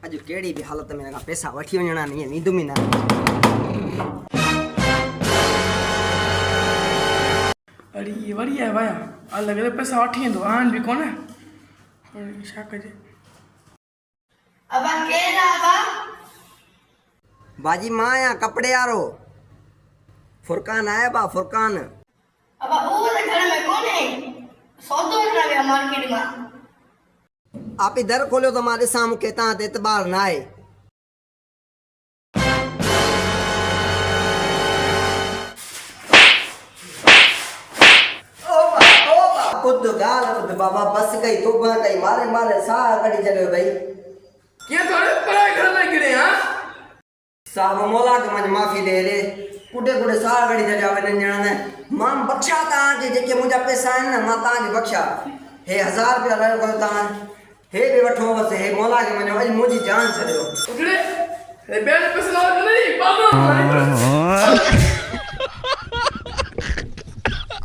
अॼु कहिड़ी बि हालत में हिन खां पैसा वठी वञणा न ईअं नींद में न अरे ये वरी आहे भाया अलॻि अलॻि पैसा वठी वेंदो आहिनि बि कोन छा कजे अबा केरु आहे अबा? बाजी मां आहियां कपिड़े वारो फुरकान आहे बा फुरकान अबा उहो त घर में कोन्हे सौदो वठण विया मार्केट मां आप ही दर खोलियो तो मां ॾिसां मूंखे तव्हां ते एतबार न आहे खुद गाल खुद बाबा बस गई तोबा कई मारे मारे साह कढी छॾियो भई कीअं थोरे पढ़ाई घर में गिरे हा साहब मौला के मन माफ़ी दे रे कुॾे कुॾे साह कढी छॾिया वञनि ॼणनि मां बख़्शा तव्हांखे जेके मुंहिंजा पैसा आहिनि न मां तव्हांखे बख़्शा हे 1000 रुपया रहियो कयो तव्हां हे बि वठो बसि हे मौला खे मञो अॼु मुंहिंजी जान छॾियो उगड़े हे ॿियनि पैसे लाइ नहीं बाबा